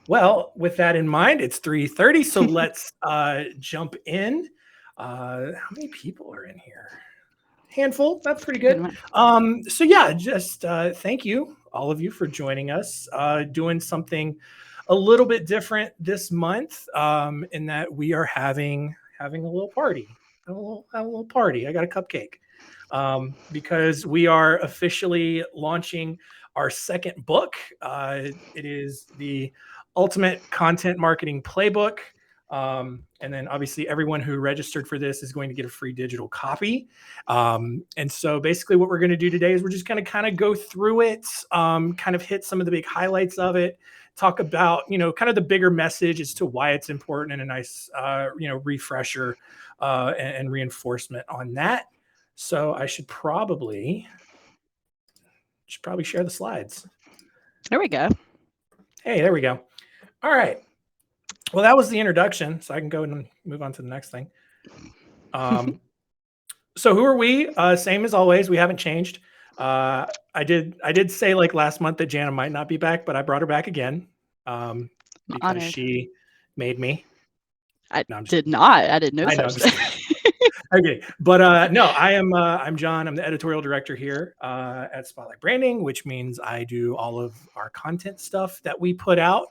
Well, with that in mind, it's 3:30, so let's jump in. How many people are in here? Handful. That's pretty Good good. one. So yeah, just thank you, all of you, for joining us. Doing something a little bit different this month, in that we are having a little party. Have a little party. I got a cupcake. Because we are officially launching our second book. It is the Ultimate Content Marketing Playbook. And then obviously everyone who registered for this is going to get a free digital copy. And so basically what we're going to do today is we're just going to kind of go through it, kind of hit some of the big highlights of it, talk about, kind of the bigger message as to why it's important, and a nice, refresher and reinforcement on that. So I should probably share the slides. There we go. Hey, there we go. All right. Well, that was the introduction, so I can go and move on to the next thing. So who are we? Same as always. We haven't changed. I did say like last month that Jana might not be back, but I brought her back again I'm because honored. she made me. I No, I'm just did kidding. not. I did no I know. I'm such just thing. kidding. Okay, but no, I'm John. I'm the editorial director here at Spotlight Branding, which means I do all of our content stuff that we put out,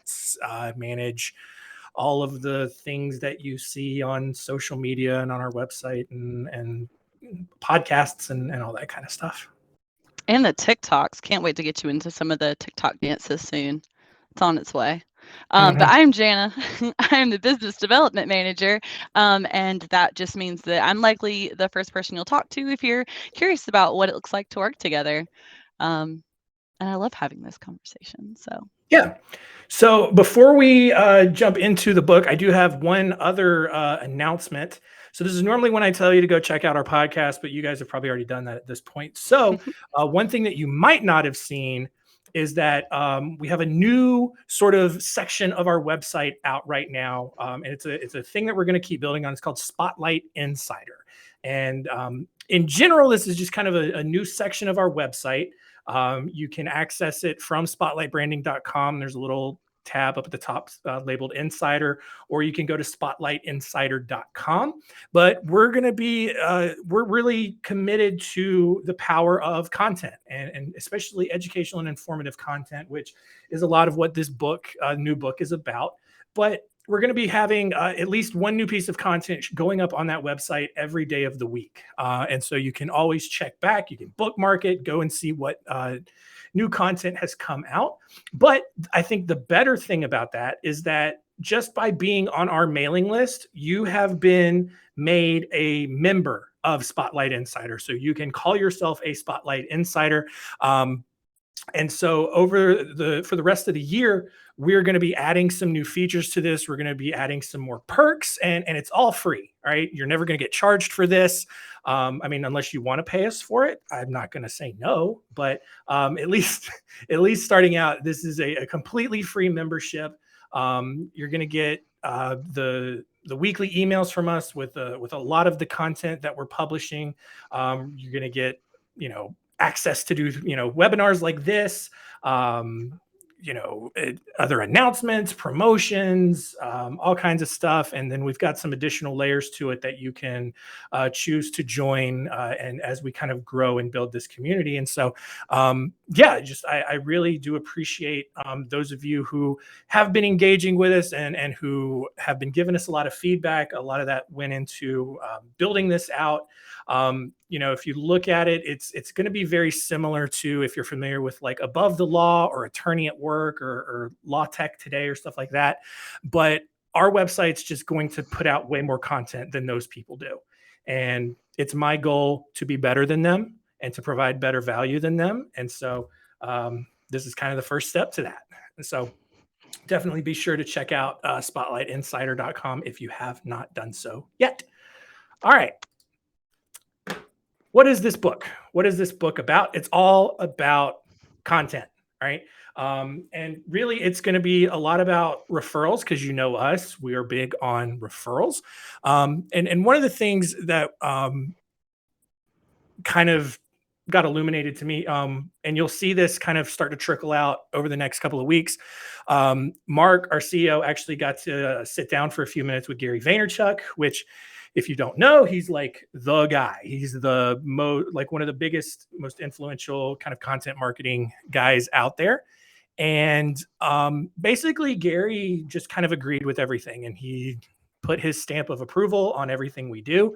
manage all of the things that you see on social media and on our website, and podcasts and all that kind of stuff. And the TikToks. Can't wait to get you into some of the TikTok dances soon. It's on its way. But Mhm. I'm Jana. I'm the business development manager. And that just means that I'm likely the first person you'll talk to if you're curious about what it looks like to work together. And I love having this conversation. So, Yeah. So before we jump into the book, I do have one other announcement. So this is normally when I tell you to go check out our podcast, but you guys have probably already done that at this point. So one thing that you might not have seen is that we have a new sort of section of our website out right now, and it's a thing that we're going to keep building on. It's called Spotlight Insider, and in general, this is just kind of a new section of our website. You can access it from spotlightbranding.com. There's a little tab up at the top labeled Insider, or you can go to spotlightinsider.com. But we're going to be, we're really committed to the power of content, and especially educational and informative content, which is a lot of what this book, new book, is about. But we're going to be having at least one new piece of content going up on that website every day of the week. And so you can always check back, you can bookmark it, go and see what new content has come out. But I think the better thing about that is that just by being on our mailing list, you have been made a member of Spotlight Insider. So you can call yourself a Spotlight Insider. And so for the rest of the year, we're going to be adding some new features to this. We're going to be adding some more perks, and it's all free. All right, you're never going to get charged for this. I mean, unless you want to pay us for it, I'm not going to say no. But at least at least starting out, this is a completely free membership. You're going to get the weekly emails from us with a lot of the content that we're publishing. You're going to get, access to do, webinars like this, other announcements, promotions, all kinds of stuff. And then we've got some additional layers to it that you can choose to join, and as we kind of grow and build this community. And so, I really do appreciate those of you who have been engaging with us, and who have been giving us a lot of feedback. A lot of that went into building this out. If you look at it, it's going to be very similar to, if you're familiar with like Above the Law or Attorney at Work, or Law Tech Today or stuff like that. But our website's just going to put out way more content than those people do. And it's my goal to be better than them and to provide better value than them. And so this is kind of the first step to that. And so definitely be sure to check out spotlightinsider.com if you have not done so yet. All right. What is this book? What is this book about? It's all about content, right? And really, it's going to be a lot about referrals, because you know us, we are big on referrals. And one of the things that kind of got illuminated to me. And you'll see this kind of start to trickle out over the next couple of weeks. Mark, our CEO, actually got to sit down for a few minutes with Gary Vaynerchuk, which, if you don't know, he's like the guy. He's the like one of the biggest, most influential kind of content marketing guys out there. And basically, Gary just kind of agreed with everything, and he put his stamp of approval on everything we do.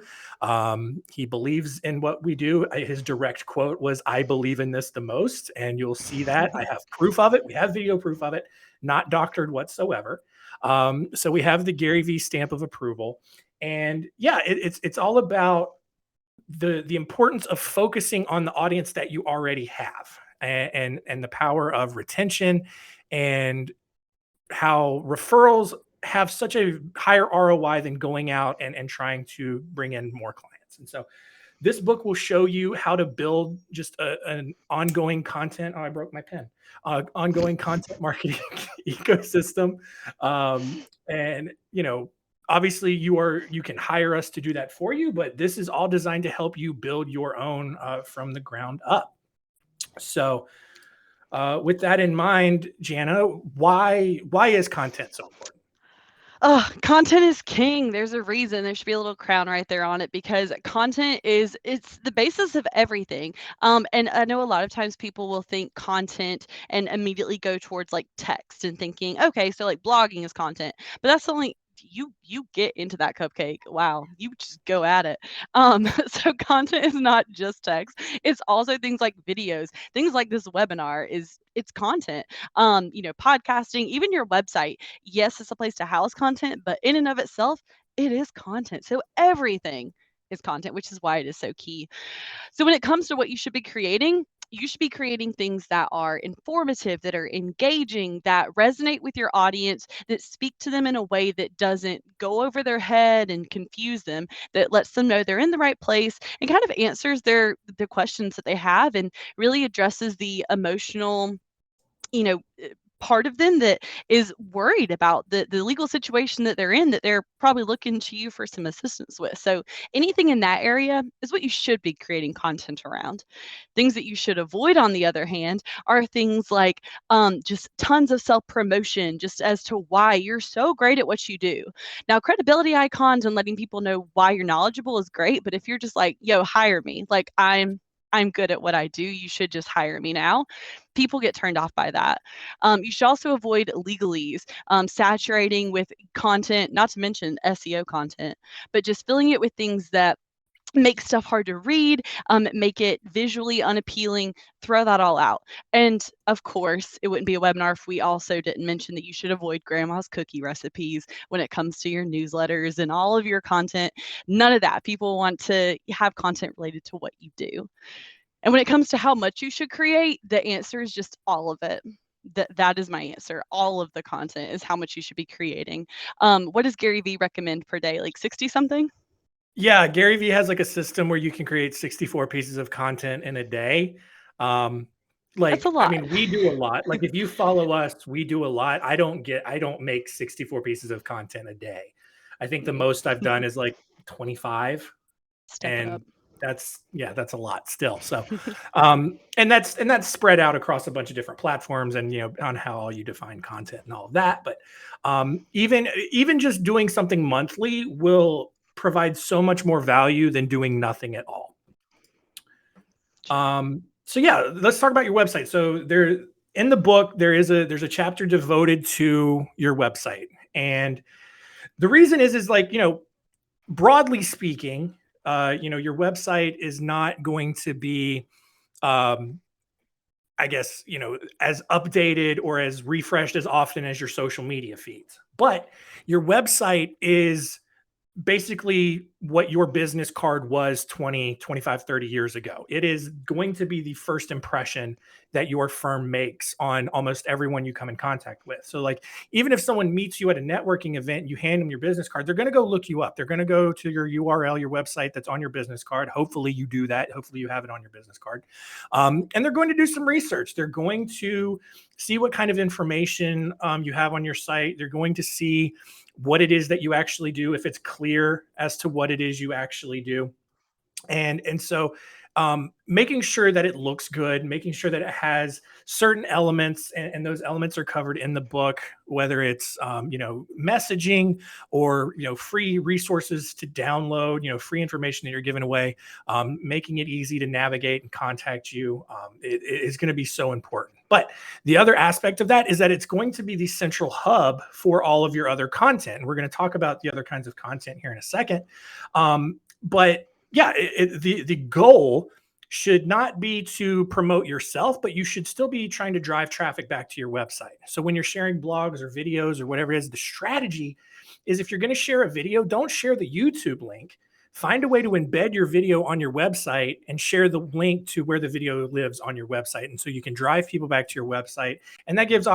He believes in what we do. His direct quote was, "I believe in this the most," and you'll see that. I have proof of it. We have video proof of it, not doctored whatsoever. So we have the Garyvee stamp of approval, and yeah, it's all about the importance of focusing on the audience that you already have, and the power of retention, and how referrals have such a higher ROI than going out and trying to bring in more clients. And so this book will show you how to build just an ongoing content. Oh, I broke my pen. Ongoing content marketing ecosystem. And obviously you can hire us to do that for you, but this is all designed to help you build your own from the ground up. So with that in mind, Jana, why is content so important? Oh, content is king. There's a reason. There should be a little crown right there on it, because content it's the basis of everything. And I know a lot of times people will think content and immediately go towards like text and thinking, okay, so like blogging is content, but that's only you get into that cupcake. Wow, you just go at it. So content is not just text. It's also things like videos, things like this webinar it's content. Podcasting, even your website. Yes, it's a place to house content, but in and of itself, it is content. So everything is content, which is why it is so key. So when it comes to what you should be creating things that are informative, that are engaging, that resonate with your audience, that speak to them in a way that doesn't go over their head and confuse them, that lets them know they're in the right place and kind of answers the questions that they have and really addresses the emotional, you know, part of them that is worried about the legal situation that they're in, that they're probably looking to you for some assistance with. So anything in that area is what you should be creating content around. Things that you should avoid, on the other hand, are things like just tons of self-promotion, just as to why you're so great at what you do. Now, credibility icons and letting people know why you're knowledgeable is great, but if you're just like, yo, hire me, like I'm good at what I do, you should just hire me now, people get turned off by that. You should also avoid legalese, saturating with content, not to mention SEO content, but just filling it with things that make stuff hard to read, make it visually unappealing, throw that all out. And of course, it wouldn't be a webinar if we also didn't mention that you should avoid grandma's cookie recipes when it comes to your newsletters and all of your content. None of that. People want to have content related to what you do. And when it comes to how much you should create, the answer is just all of it. That is my answer. All of the content is how much you should be creating. What does Garyvee recommend per day? Like 60 something? Yeah, Garyvee has like a system where you can create 64 pieces of content in a day. That's a I lot. mean, we do a lot. Like if you follow us, we do a lot. I don't make 64 pieces of content a day. I think the most I've done is like 25, Step it up. and that's a lot still. So and that's spread out across a bunch of different platforms, and on how you define content and all of that. But even just doing something monthly will provide so much more value than doing nothing at all. So yeah, let's talk about your website. So there in the book, there's a chapter devoted to your website. And the reason is like, broadly speaking, your website is not going to be, I guess, as updated or as refreshed as often as your social media feeds. But your website is basically what your business card was 20, 25, 30 years ago. It is going to be the first impression that your firm makes on almost everyone you come in contact with. So like, even if someone meets you at a networking event, you hand them your business card, they're going to go look you up. They're going to go to your URL, your website that's on your business card. Hopefully you do that. Hopefully you have it on your business card. And they're going to do some research. They're going to see what kind of information you have on your site. They're going to see what it is that you actually do, if it's clear as to what it is you actually do. And so making sure that it looks good, making sure that it has certain elements, and those elements are covered in the book, whether it's messaging or free resources to download, free information that you're giving away, making it easy to navigate and contact you. It is going to be so important. But the other aspect of that is that it's going to be the central hub for all of your other content. And we're going to talk about the other kinds of content here in a second. But yeah, the goal should not be to promote yourself, but you should still be trying to drive traffic back to your website. So when you're sharing blogs or videos or whatever it is, the strategy is, if you're going to share a video, don't share the YouTube link. Find a way to embed your video on your website and share the link to where the video lives on your website. And so you can drive people back to your website. And that gives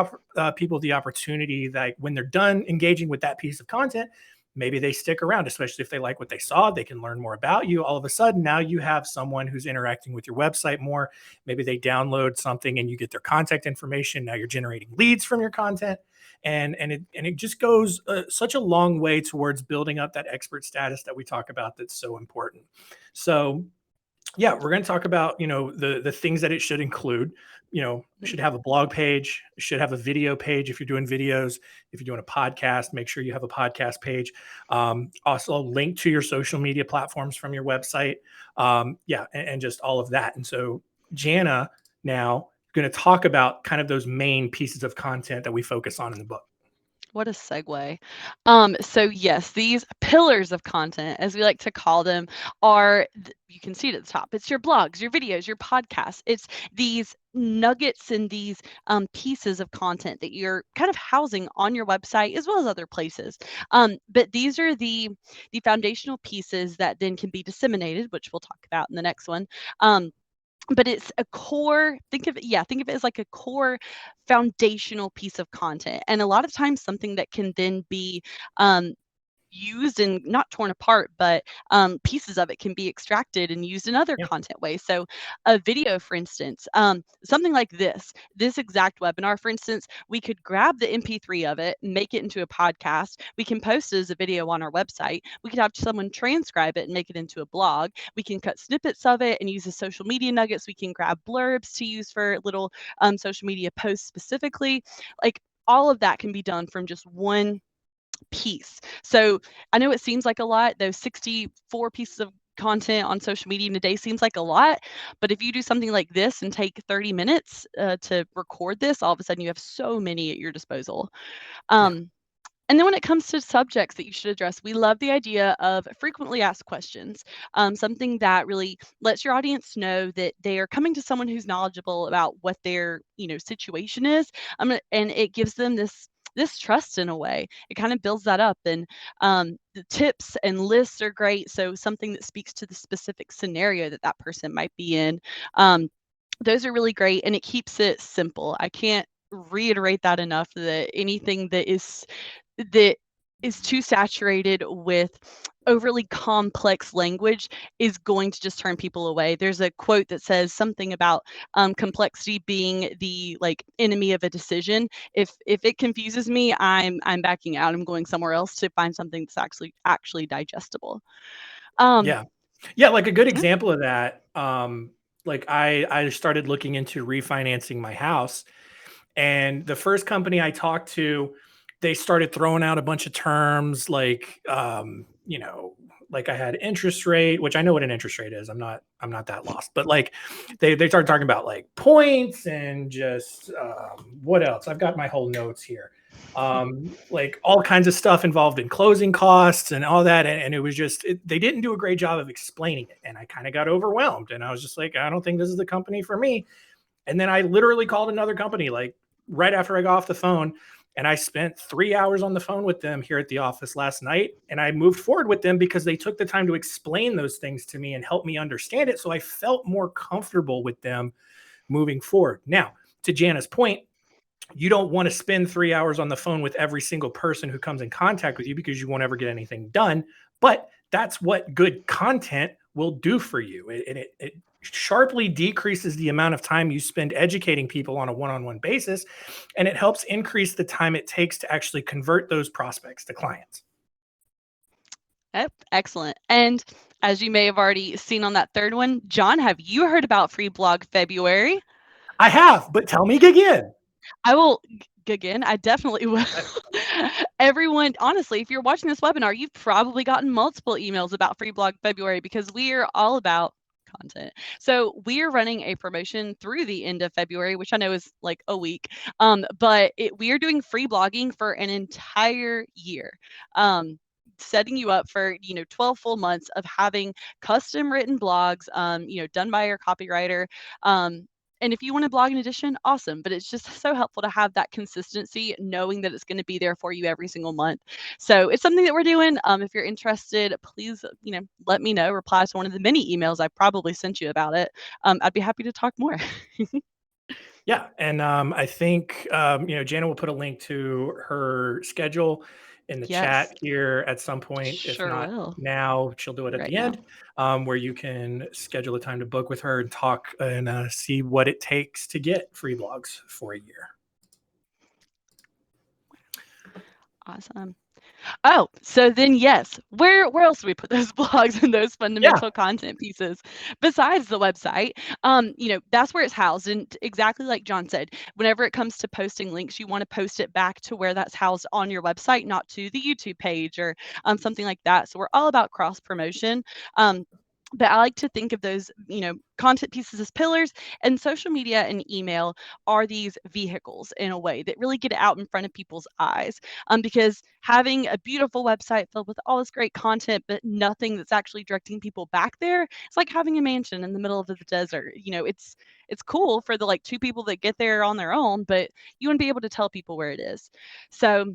people the opportunity that when they're done engaging with that piece of content, maybe they stick around, especially if they like what they saw. They can learn more about you. All of a sudden, now you have someone who's interacting with your website more. Maybe they download something and you get their contact information. Now you're generating leads from your content. And it just goes such a long way towards building up that expert status that we talk about that's so important. So yeah, we're going to talk about, the things that it should include. It should have a blog page, it should have a video page if you're doing videos. If you're doing a podcast, make sure you have a podcast page. Also link to your social media platforms from your website. And just all of that. And so Jana now going to talk about kind of those main pieces of content that we focus on in the book. What a segue. So yes, these pillars of content, as we like to call them, are, you can see it at the top. It's your blogs, your videos, your podcasts. It's these nuggets and these pieces of content that you're kind of housing on your website as well as other places. But these are the foundational pieces that then can be disseminated, which we'll talk about in the next one. But it's a core, think of it as like a core foundational piece of content. And a lot of times something that can then be used and not torn apart, but pieces of it can be extracted and used in other content ways. So a video, for instance, something like this exact webinar, for instance, we could grab the MP3 of it, make it into a podcast. We can post it as a video on our website. We could have someone transcribe it and make it into a blog. We can cut snippets of it and use the social media nuggets. We can grab blurbs to use for little social media posts specifically. Like, all of that can be done from just one piece. So I know it seems like a lot, those 64 pieces of content on social media in a day seems like a lot, but if you do something like this and take 30 minutes to record this, all of a sudden you have so many at your disposal. And then when it comes to subjects that you should address, we love the idea of frequently asked questions, something that really lets your audience know that they are coming to someone who's knowledgeable about what their situation is, and it gives them this trust in a way. It kind of builds that up, and the tips and lists are great. So something that speaks to the specific scenario that person might be in. Those are really great, and it keeps it simple. I can't reiterate that enough, that anything that is too saturated with overly complex language is going to just turn people away. There's a quote that says something about complexity being the enemy of a decision. If it confuses me, I'm backing out. I'm going somewhere else to find something that's actually digestible. Like a good example of that. I started looking into refinancing my house, and the first company I talked to, they started throwing out a bunch of terms like I had interest rate, which I know what an interest rate is. I'm not that lost, but they started talking about points and just what else? I've got my whole notes here. All kinds of stuff involved in closing costs and all that. And it was just, they didn't do a great job of explaining it. And I kind of got overwhelmed, and I was just like, I don't think this is the company for me. And then I literally called another company right after I got off the phone. And I spent 3 hours on the phone with them here at the office last night. And I moved forward with them because they took the time to explain those things to me and help me understand it. So I felt more comfortable with them moving forward. Now, to Jana's point, you don't want to spend 3 hours on the phone with every single person who comes in contact with you, because you won't ever get anything done. But that's what good content will do for you. It sharply decreases the amount of time you spend educating people on a one-on-one basis, and it helps increase the time it takes to actually convert those prospects to clients. Yep, excellent. And As you may have already seen on that third one, John, have you heard about Free Blog February? I have, but tell me again. I will again, I definitely will. Everyone, honestly, if you're watching this webinar, you've probably gotten multiple emails about Free Blog February because we are all about content. So we are running a promotion through the end of February, which I know is like a week. But we are doing free blogging for an entire year. Setting you up for 12 full months of having custom written blogs done by your copywriter. And if you want to blog in addition, awesome. But it's just so helpful to have that consistency, knowing that it's going to be there for you every single month. So it's something that we're doing. If you're interested, please, let me know. Reply to one of the many emails I probably sent you about it. I'd be happy to talk more. Yeah, and I think Jana will put a link to her schedule in the Yes, chat here at some point. If sure not will. now, she'll do it at Right the now. end, where you can schedule a time to book with her and talk and see what it takes to get free blogs for a year. Awesome. Oh, so then yes, where else do we put those blogs and those fundamental content pieces besides the website? That's where it's housed. And exactly like John said, whenever it comes to posting links, you want to post it back to where that's housed on your website, not to the YouTube page or something like that. So we're all about cross promotion. But I like to think of those, content pieces as pillars, and social media and email are these vehicles in a way that really get it out in front of people's eyes. Because having a beautiful website filled with all this great content, but nothing that's actually directing people back there, it's like having a mansion in the middle of the desert. It's cool for the like two people that get there on their own, but you want to be able to tell people where it is. So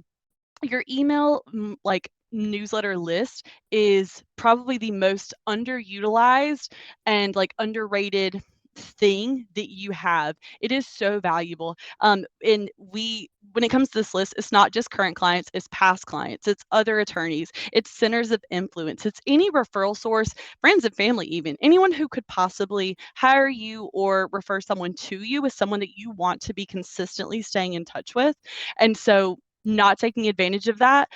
your email like newsletter list is probably the most underutilized and like underrated thing that you have. It is so valuable. And when it comes to this list, it's not just current clients, it's past clients, it's other attorneys, it's centers of influence, it's any referral source, friends and family, even anyone who could possibly hire you or refer someone to you is someone that you want to be consistently staying in touch with. And so not taking advantage of that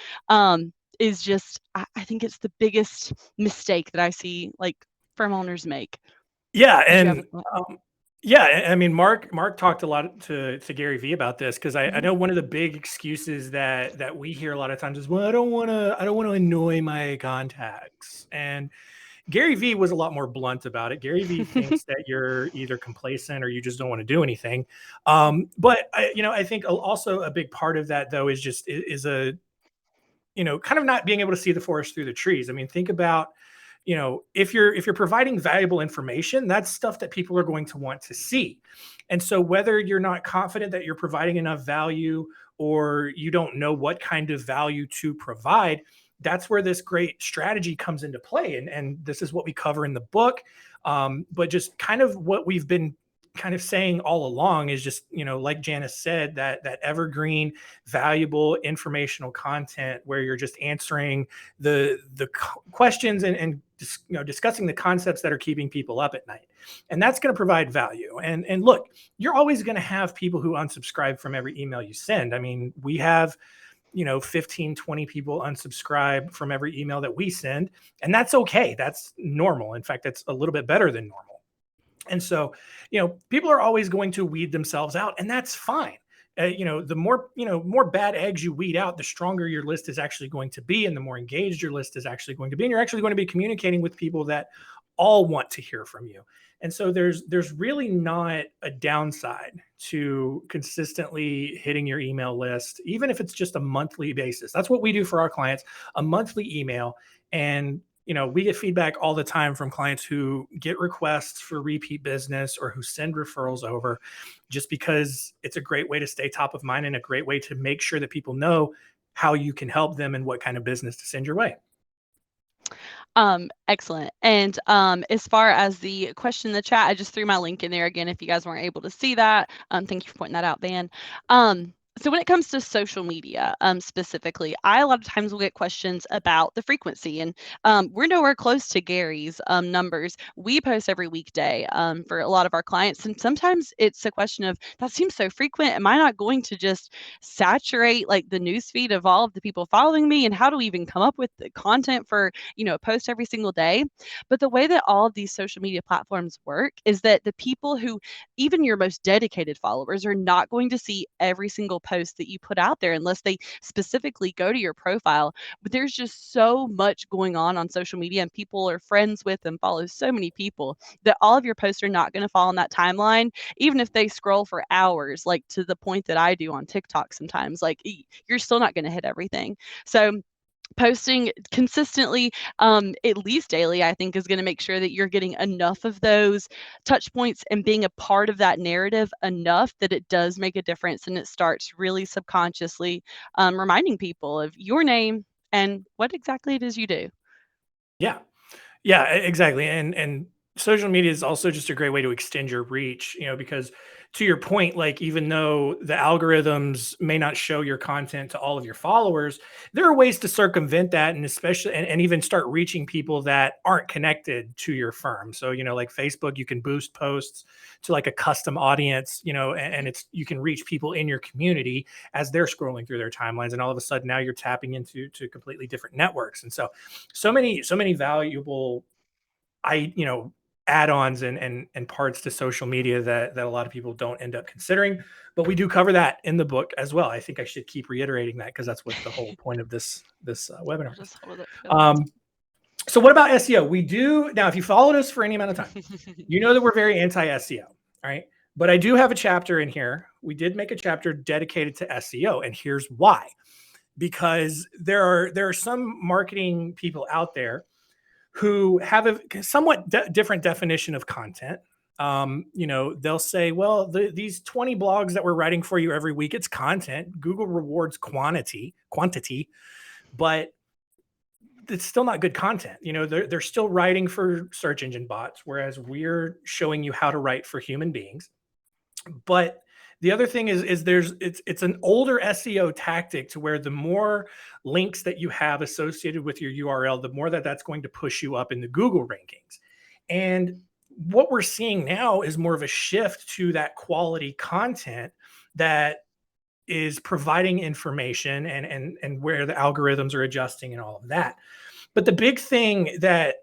is just, I think it's the biggest mistake that I see like firm owners make. Yeah, Did you have a and thought? I mean, Mark talked a lot to Garyvee about this because I know one of the big excuses that we hear a lot of times is, well, I don't want to annoy my contacts. And Garyvee was a lot more blunt about it. Garyvee thinks that you're either complacent or you just don't want to do anything. But I think also a big part of that though is a kind of not being able to see the forest through the trees. I mean, think about if you're providing valuable information, that's stuff that people are going to want to see. And so whether you're not confident that you're providing enough value or you don't know what kind of value to provide, that's where this great strategy comes into play. And this is what we cover in the book. But just kind of what we've been kind of saying all along is just, like Janice said, that evergreen, valuable informational content where you're just answering the questions and discussing the concepts that are keeping people up at night. And that's going to provide value. And look, you're always going to have people who unsubscribe from every email you send. I mean, we have 15, 20 people unsubscribe from every email that we send, and that's okay. That's normal. In fact, that's a little bit better than normal. And so, people are always going to weed themselves out, and that's fine. The more bad eggs you weed out, the stronger your list is actually going to be, and the more engaged your list is actually going to be. And you're actually going to be communicating with people that all want to hear from you. And so there's really not a downside to consistently hitting your email list, even if it's just a monthly basis. That's what we do for our clients, a monthly email. And we get feedback all the time from clients who get requests for repeat business or who send referrals over, just because it's a great way to stay top of mind and a great way to make sure that people know how you can help them and what kind of business to send your way. Excellent. And as far as the question in the chat, I just threw my link in there again if you guys weren't able to see that. Thank you for pointing that out, Van. So when it comes to social media, specifically, I a lot of times will get questions about the frequency, and we're nowhere close to Gary's numbers. We post every weekday for a lot of our clients, and sometimes it's a question of that seems so frequent. Am I not going to just saturate like the newsfeed of all of the people following me? And how do we even come up with the content for a post every single day? But the way that all of these social media platforms work is that the people who even your most dedicated followers are not going to see every single post that you put out there unless they specifically go to your profile. But there's just so much going on social media, and people are friends with and follow so many people that all of your posts are not going to fall on that timeline, even if they scroll for hours, like to the point that I do on TikTok sometimes. Like you're still not going to hit everything. So posting consistently, at least daily, I think is going to make sure that you're getting enough of those touch points and being a part of that narrative enough that it does make a difference, and it starts really subconsciously reminding people of your name and what exactly it is you do. Yeah. Yeah, exactly. And social media is also just a great way to extend your reach, because to your point, like even though the algorithms may not show your content to all of your followers, there are ways to circumvent that, and especially and even start reaching people that aren't connected to your firm. So, like Facebook, you can boost posts to like a custom audience, and it's you can reach people in your community as they're scrolling through their timelines, and all of a sudden now you're tapping into completely different networks. And so many valuable add-ons and parts to social media that a lot of people don't end up considering, but we do cover that in the book as well. I think I should keep reiterating that because that's what the whole point of this I'll webinar is. just hold it for So what about SEO? We do now. If you followed us for any amount of time, you know that we're very anti-SEO, right? But I do have a chapter in here. We did make a chapter dedicated to SEO, and here's why. Because there are some marketing people out there who have a somewhat different definition of content. They'll say, well, these 20 blogs that we're writing for you every week, it's content. Google rewards quantity, but it's still not good content. They're still writing for search engine bots, whereas we're showing you how to write for human beings. But the other thing is it's an older SEO tactic to where the more links that you have associated with your URL, the more that's going to push you up in the Google rankings. And what we're seeing now is more of a shift to that quality content that is providing information and where the algorithms are adjusting and all of that. But the big thing that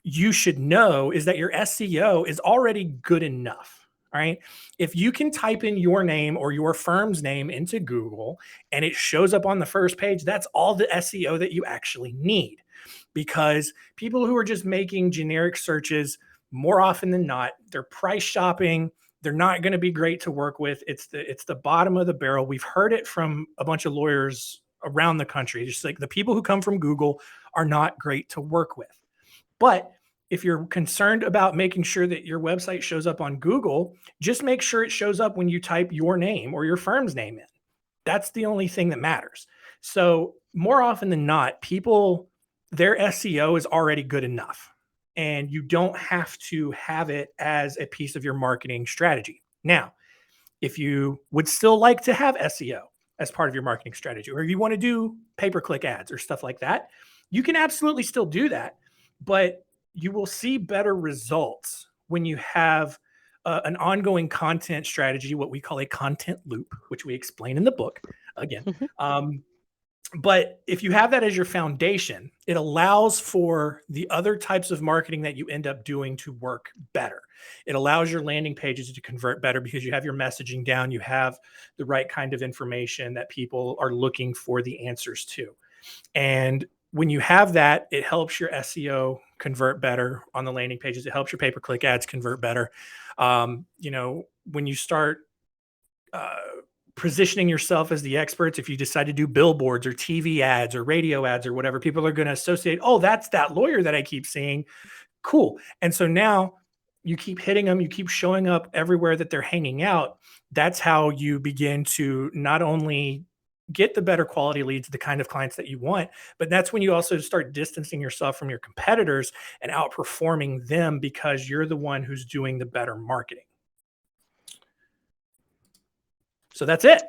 you should know is that your SEO is already good enough. All right. If you can type in your name or your firm's name into Google and it shows up on the first page, that's all the SEO that you actually need. Because people who are just making generic searches, more often than not, they're price shopping. They're not going to be great to work with. It's the bottom of the barrel. We've heard it from a bunch of lawyers around the country. Just like the people who come from Google are not great to work with. But if you're concerned about making sure that your website shows up on Google, just make sure it shows up when you type your name or your firm's name in. That's the only thing that matters. So more often than not, their SEO is already good enough, and you don't have to have it as a piece of your marketing strategy. Now, if you would still like to have SEO as part of your marketing strategy, or if you want to do pay-per-click ads or stuff like that, you can absolutely still do that, but you will see better results when you have an ongoing content strategy, what we call a content loop, which we explain in the book again. it. But if you have that as your foundation, it allows for the other types of marketing that you end up doing to work better. It allows your landing pages to convert better because you have your messaging down, you have the right kind of information that people are looking for the answers to. And when you have that, it helps your SEO convert better on the landing pages. It helps your pay-per-click ads convert better. When you start positioning yourself as the experts, if you decide to do billboards or TV ads or radio ads or whatever, people are going to associate, oh, that's that lawyer that I keep seeing. Cool. And so now you keep hitting them, you keep showing up everywhere that they're hanging out. That's how you begin to not only get the better quality leads, the kind of clients that you want, but that's when you also start distancing yourself from your competitors and outperforming them because you're the one who's doing the better marketing. So that's it.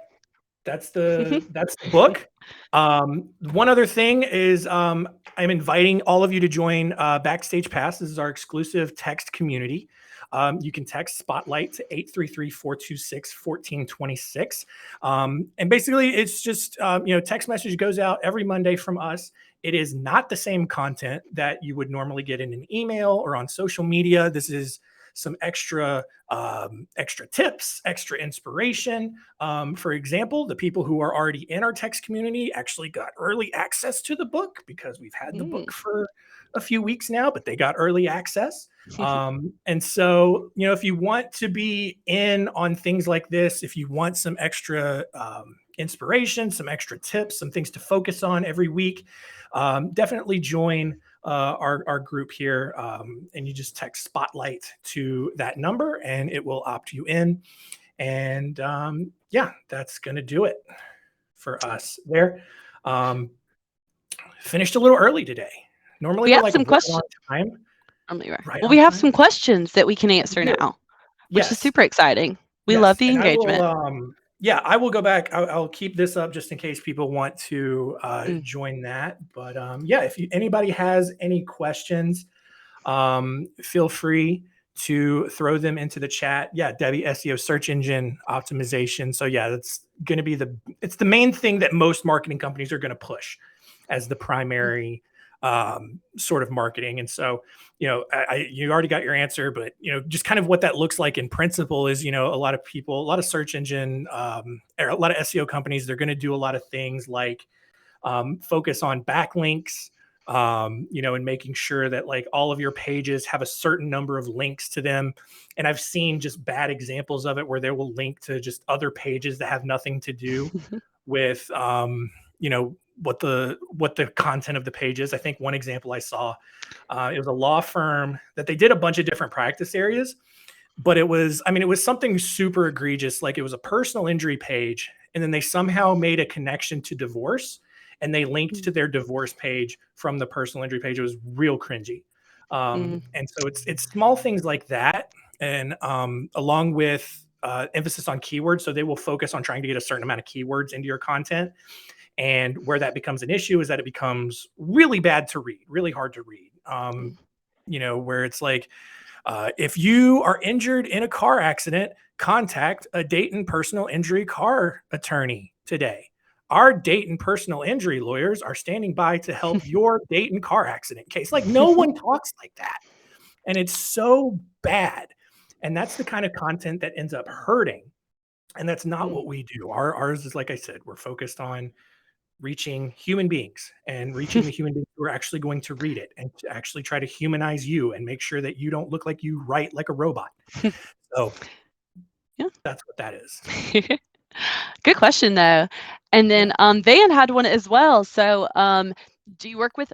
That's the book. One other thing is I'm inviting all of you to join Backstage Pass. This is our exclusive text community. You can text Spotlight to 833-426-1426. And basically, it's just, text message goes out every Monday from us. It is not the same content that you would normally get in an email or on social media. This is some extra tips, extra inspiration. For example, the people who are already in our text community actually got early access to the book because we've had the book for a few weeks now, but they got early access. And so, if you want to be in on things like this, if you want some extra inspiration, some extra tips, some things to focus on every week, definitely join our group here, and you just text Spotlight to that number and it will opt you in. And that's going to do it for us there. Finished a little early today. Normally We we're have like some right questions. on time. Well, we have some questions that we can answer do. now, which is Yes. super exciting. We Yes. love the And engagement. I will go back. I'll keep this up just in case people want to join that. But if anybody has any questions, feel free to throw them into the chat. Yeah, Debbie, SEO, search engine optimization. So yeah, that's going to be it's the main thing that most marketing companies are going to push as the primary sort of marketing. And so, you already got your answer, but just kind of what that looks like in principle is, a lot of people, a lot of search engine, or a lot of SEO companies, they're going to do a lot of things like focus on backlinks, and making sure that like all of your pages have a certain number of links to them. And I've seen just bad examples of it where they will link to just other pages that have nothing to do with, what the content of the page is. I think one example I saw, it was a law firm that they did a bunch of different practice areas, but it was something super egregious. Like it was a personal injury page, and then they somehow made a connection to divorce, and they linked to their divorce page from the personal injury page. It was real cringy. And so it's small things like that, and along with emphasis on keywords. So they will focus on trying to get a certain amount of keywords into your content. And where that becomes an issue is that it becomes really bad to read, really hard to read. Where it's like, if you are injured in a car accident, contact a Dayton personal injury car attorney today. Our Dayton personal injury lawyers are standing by to help your Dayton car accident case. Like no one talks like that. And it's so bad. And that's the kind of content that ends up hurting. And that's not what we do. Ours is, like I said, we're focused on reaching human beings and reaching the human beings who are actually going to read it and to actually try to humanize you and make sure that you don't look like you write like a robot. So that's what that is. Good question though. And then Van had one as well. So do you work with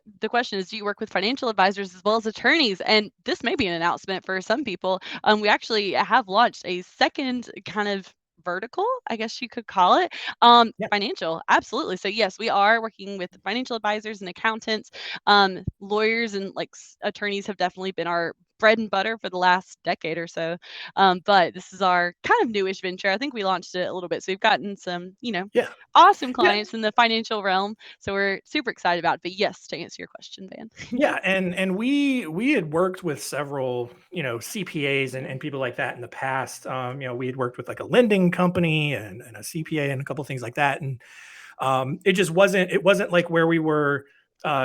financial advisors as well as attorneys? And this may be an announcement for some people. We actually have launched a second kind of vertical, I guess you could call it, financial. Absolutely. So yes, we are working with financial advisors and accountants. Lawyers and attorneys have definitely been our bread and butter for the last decade or so. But this is our kind of newish venture. I think we launched it a little bit. So we've gotten some, awesome clients in the financial realm. So we're super excited about it. But yes, to answer your question, Van. Yeah. And we had worked with several, CPAs and people like that in the past. We had worked with like a lending company and a CPA and a couple of things like that. And it wasn't like where we were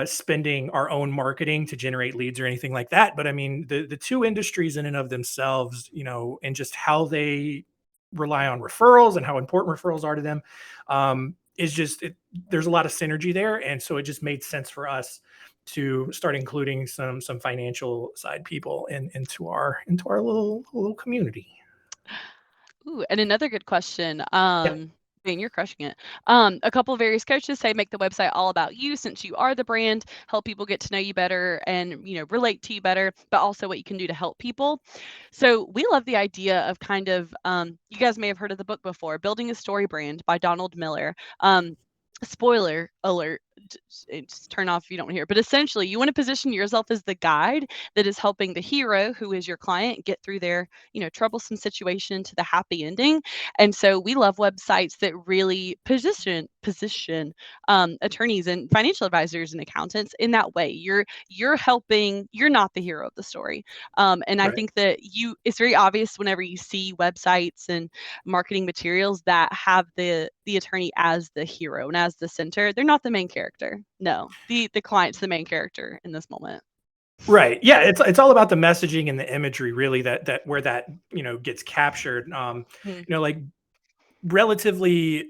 spending our own marketing to generate leads or anything like that. But I mean, the two industries in and of themselves, and just how they rely on referrals and how important referrals are to them, there's a lot of synergy there. And so it just made sense for us to start including some financial side people into our little community. Ooh, and another good question. Man, you're crushing it. A couple of various coaches say make the website all about you since you are the brand, help people get to know you better and relate to you better, but also what you can do to help people. So we love the idea of kind of you guys may have heard of the book before, Building a Story Brand by Donald Miller. Spoiler alert, just turn off if you don't hear it. But essentially, you want to position yourself as the guide that is helping the hero, who is your client, get through their, troublesome situation to the happy ending. And so we love websites that really position attorneys and financial advisors and accountants in that way. You're helping. You're not the hero of the story. And I think that it's very obvious whenever you see websites and marketing materials that have the attorney as the hero and as the center. They're not the main character. No, the client's the main character in this moment. Right. Yeah. It's all about the messaging and the imagery, really, that where that, gets captured. Like relatively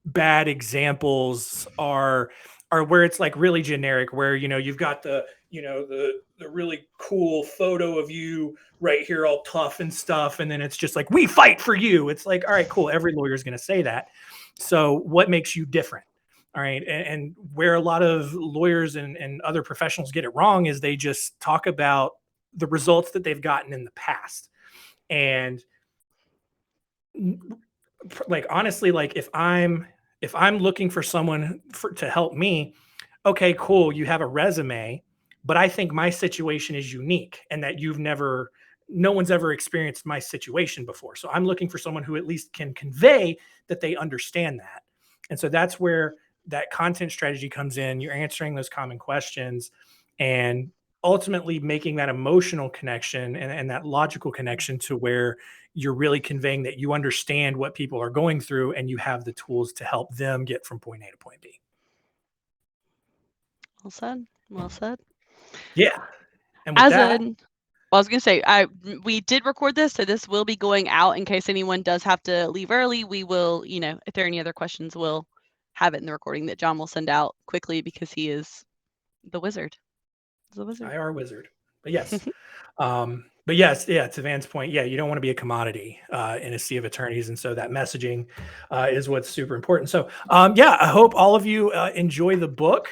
bad examples are where it's like really generic, where you've got the the really cool photo of you right here all tough and stuff, and then it's just like, we fight for you. It's like, all right, cool, every lawyer is going to say that. So what makes you different? All right. And where a lot of lawyers and other professionals get it wrong is they just talk about the results that they've gotten in the past. And like, honestly, like if I'm looking for someone to help me, okay, cool, you have a resume, but I think my situation is unique and that no one's ever experienced my situation before. So I'm looking for someone who at least can convey that they understand that. And so that's where that content strategy comes in. You're answering those common questions and ultimately making that emotional connection and that logical connection to where you're really conveying that you understand what people are going through and you have the tools to help them get from point A to point B. Well said. Well said. Yeah. And with that, I was going to say, we did record this, so this will be going out in case anyone does have to leave early. We will, if there are any other questions, we'll have it in the recording that John will send out quickly because he is the wizard. He's the wizard. IR wizard. But yes. But yes, yeah, to Van's point, yeah, you don't want to be a commodity in a sea of attorneys. And so that messaging is what's super important. So yeah, I hope all of you enjoy the book.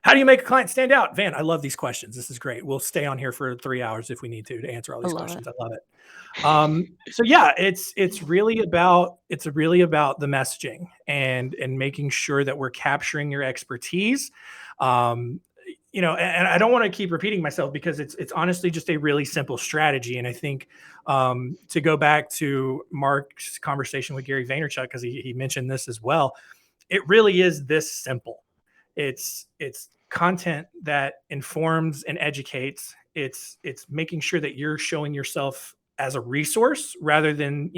How do you make a client stand out? Van, I love these questions. This is great. We'll stay on here for 3 hours if we need to answer all these questions. I love it. So yeah, it's really about the messaging and making sure that we're capturing your expertise. And I don't want to keep repeating myself because it's honestly just a really simple strategy. And I think to go back to Mark's conversation with Gary Vaynerchuk, because he mentioned this as well, it really is this simple. It's content that informs and educates. It's making sure that you're showing yourself as a resource rather than,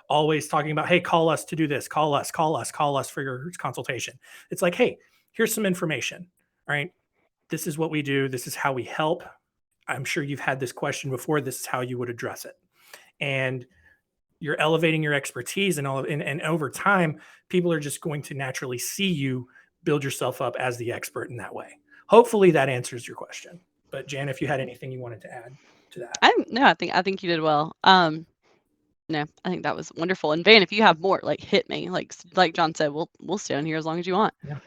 always talking about, hey, call us to do this, call us for your consultation. It's like, hey, here's some information. All right. This is what we do. This is how we help. I'm sure you've had this question before. This is how you would address it. And you're elevating your expertise and over time, people are just going to naturally see you build yourself up as the expert in that way. Hopefully that answers your question. But Jan, if you had anything you wanted to add to that. I think you did well. No, I think that was wonderful. And Van, if you have more, like, hit me. Like John said, we'll stay on here as long as you want. Yeah.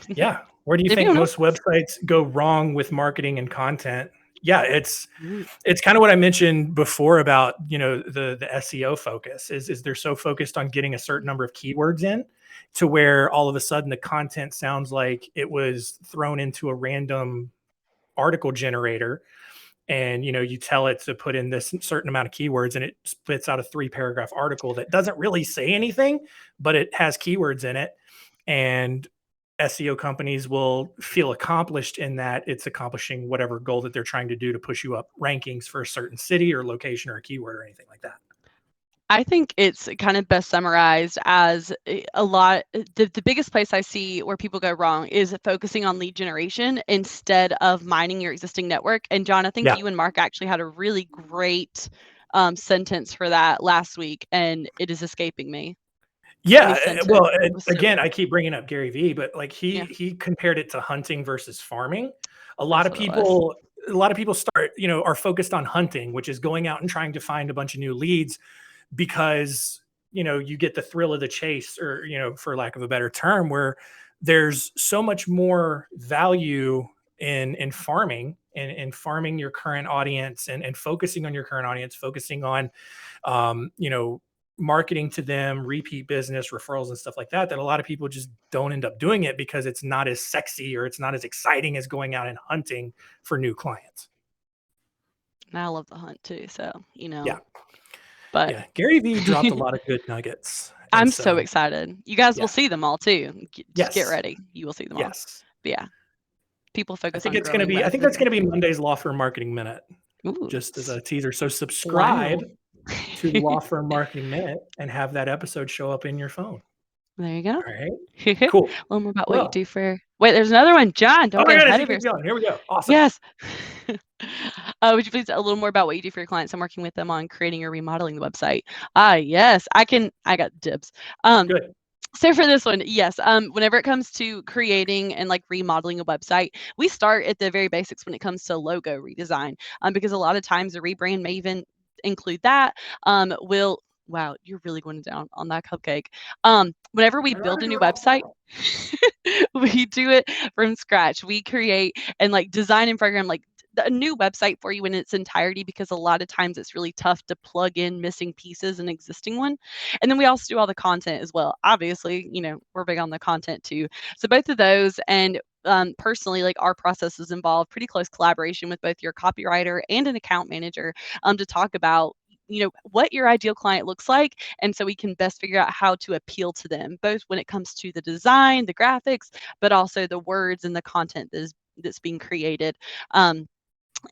Yeah. Where do you think most websites go wrong with marketing and content? Yeah, it's kind of what I mentioned before about, the SEO focus is they're so focused on getting a certain number of keywords in to where all of a sudden the content sounds like it was thrown into a random article generator. And, you tell it to put in this certain amount of keywords and it spits out a 3-paragraph article that doesn't really say anything, but it has keywords in it. And SEO companies will feel accomplished in that it's accomplishing whatever goal that they're trying to do to push you up rankings for a certain city or location or a keyword or anything like that. I think it's kind of best summarized as the biggest place I see where people go wrong is focusing on lead generation instead of mining your existing network. And John, I think you and Mark actually had a really great sentence for that last week, and it is escaping me. Yeah, well, again, I keep bringing up Garyvee, but like he compared it to hunting versus farming. A lot of people start, are focused on hunting, which is going out and trying to find a bunch of new leads because, you get the thrill of the chase or, for lack of a better term, where there's so much more value in farming and farming your current audience and focusing on your current audience, focusing on, marketing to them, repeat business, referrals, and stuff like that, that a lot of people just don't end up doing it because it's not as sexy or it's not as exciting as going out and hunting for new clients. And I love the hunt too. So, Yeah. But yeah, Garyvee dropped a lot of good nuggets. I'm so excited. You guys will Yeah. see them all too. Just get Yes. ready. You will see them all. Yes. But yeah, people I focus think on it's going to growing be, I web. think that's going to be Monday's Law Firm Marketing Minute, Ooh, just as a teaser. So wow. subscribe to Law Firm Marketing Minute and have that episode show up in your phone. There you go. All right. Cool. A little more about what you do for. Wait, there's another one, John. Don't get ahead of yourself. Here we go. Awesome. Yes. Would you please a little more about what you do for your clients and working with them on creating or remodeling the website? Yes, I got dibs. Good. So for this one, yes, whenever it comes to creating and like remodeling a website, we start at the very basics when it comes to logo redesign, because a lot of times a rebrand may even include that. Wow, you're really going down on that cupcake. Whenever we build a new website, we do it from scratch. We create and like design and program like a new website for you in its entirety, because a lot of times it's really tough to plug in missing pieces in an existing one. And then we also do all the content as well. Obviously, we're big on the content too. So both of those, and personally, like our processes involve pretty close collaboration with both your copywriter and an account manager, to talk about what your ideal client looks like, and so we can best figure out how to appeal to them, both when it comes to the design, the graphics, but also the words and the content that's being created.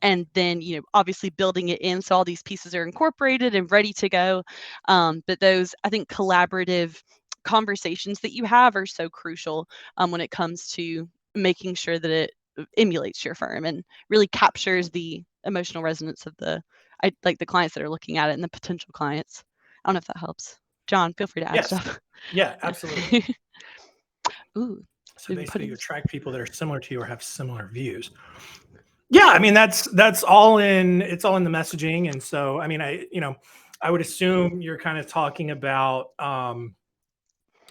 And then obviously building it in so all these pieces are incorporated and ready to go. But those, I think, collaborative conversations that you have are so crucial when it comes to making sure that it emulates your firm and really captures the emotional resonance of the clients that are looking at it and the potential clients. I don't know if that helps. John, feel free to add stuff. Yeah, absolutely. Ooh, so basically you attract people that are similar to you or have similar views. Yeah, I mean it's all in the messaging. And so I mean I would assume you're kind of talking about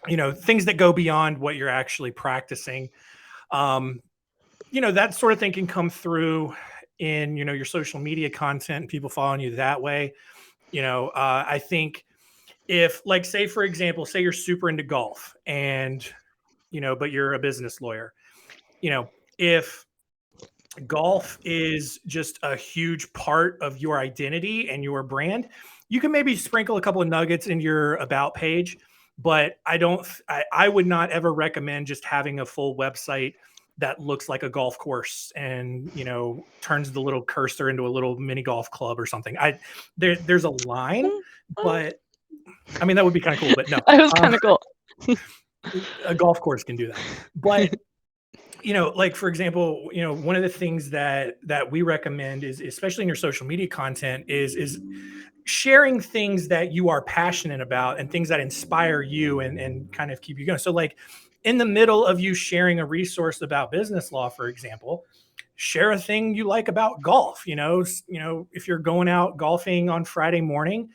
things that go beyond what you're actually practicing. That sort of thing can come through in your social media content and people following you that way. I think if, like, say for example, say you're super into golf and but you're a business lawyer, if golf is just a huge part of your identity and your brand, you can maybe sprinkle a couple of nuggets in your about page, but I would not ever recommend just having a full website that looks like a golf course and turns the little cursor into a little mini golf club or something. There's a line, but I mean that would be kind of cool, but no. That was kind of cool. A golf course can do that. But like for example, one of the things that we recommend is, especially in your social media content, is sharing things that you are passionate about and things that inspire you and kind of keep you going. So like in the middle of you sharing a resource about business law, for example, share a thing you like about golf. If you're going out golfing on Friday morning,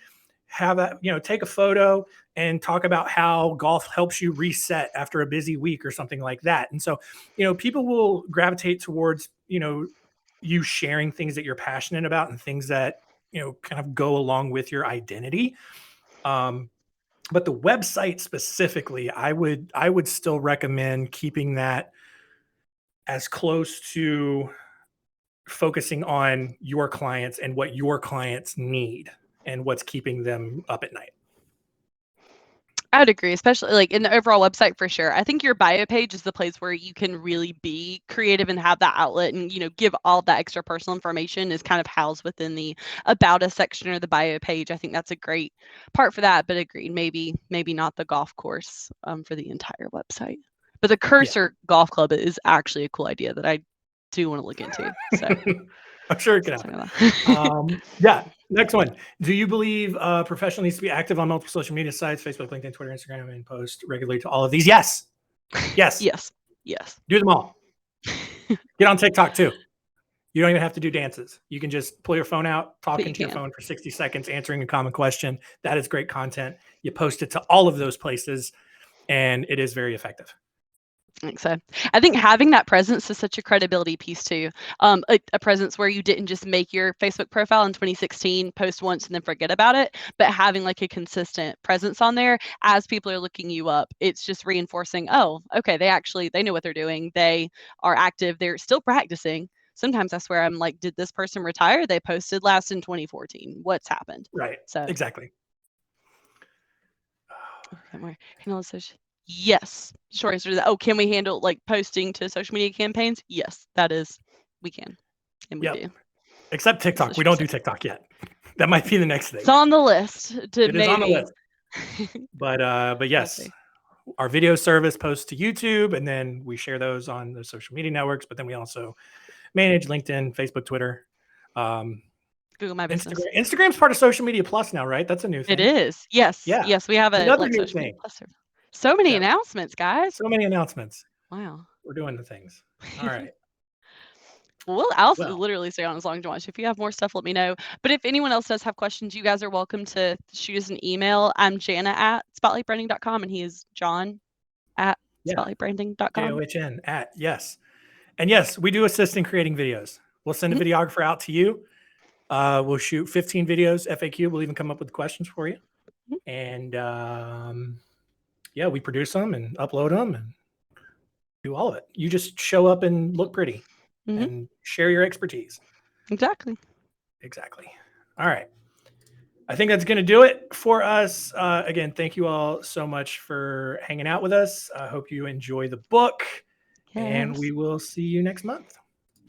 take a photo and talk about how golf helps you reset after a busy week or something like that. And so, people will gravitate towards, you sharing things that you're passionate about and things that, kind of go along with your identity. But the website specifically, I would still recommend keeping that as close to focusing on your clients and what your clients need and what's keeping them up at night. I would agree, especially like in the overall website for sure. I think your bio page is the place where you can really be creative and have that outlet and, give all that extra personal information is kind of housed within the about us section or the bio page. I think that's a great part for that, but agreed, maybe not the golf course for the entire website. But the cursor golf club is actually a cool idea that I do want to look into. So I'm sure it can happen. Yeah. Next one. Do you believe a professional needs to be active on multiple social media sites, Facebook, LinkedIn, Twitter, Instagram, and post regularly to all of these? Yes. Yes. Yes. Do them all. Get on TikTok too. You don't even have to do dances. You can just pull your phone out, talk into your phone for 60 seconds, answering a common question. That is great content. You post it to all of those places, and it is very effective. think so. I think having that presence is such a credibility piece too. A presence where you didn't just make your Facebook profile in 2016, post once and then forget about it, but having like a consistent presence on there as people are looking you up. It's just reinforcing, oh, okay, they know what they're doing. They are active. They're still practicing. Sometimes I swear I'm like, did this person retire? They posted last in 2014. What's happened? Right. So Exactly. Yes. Short answer to that. Oh, can we handle like posting to social media campaigns? Yes, we can. And we do. Except TikTok. We don't do TikTok yet. That might be the next thing. It's on the list to It is on the list. But yes, our video service posts to YouTube, and then we share those on the social media networks. But then we also manage LinkedIn, Facebook, Twitter, Google My Business. Instagram's part of Social Media Plus now, right? That's a new thing. It is. Yes. Yeah. Yes, we have another like new social thing. media plus. So many announcements, guys. So many announcements. Wow. We're doing the things. All right. Well, I'll literally stay on as long as you want. If you have more stuff, let me know. But if anyone else does have questions, you guys are welcome to shoot us an email. I'm Jana at spotlightbranding.com, and he is John at spotlightbranding.com. JOHN at, yes. And yes, we do assist in creating videos. We'll send a videographer out to you. We'll shoot 15 videos, FAQ. We'll even come up with questions for you. And we produce them and upload them and do all of it. You just show up and look pretty and share your expertise. Exactly. All right. I think that's going to do it for us. Again, thank you all so much for hanging out with us. I hope you enjoy the book, and we will see you next month.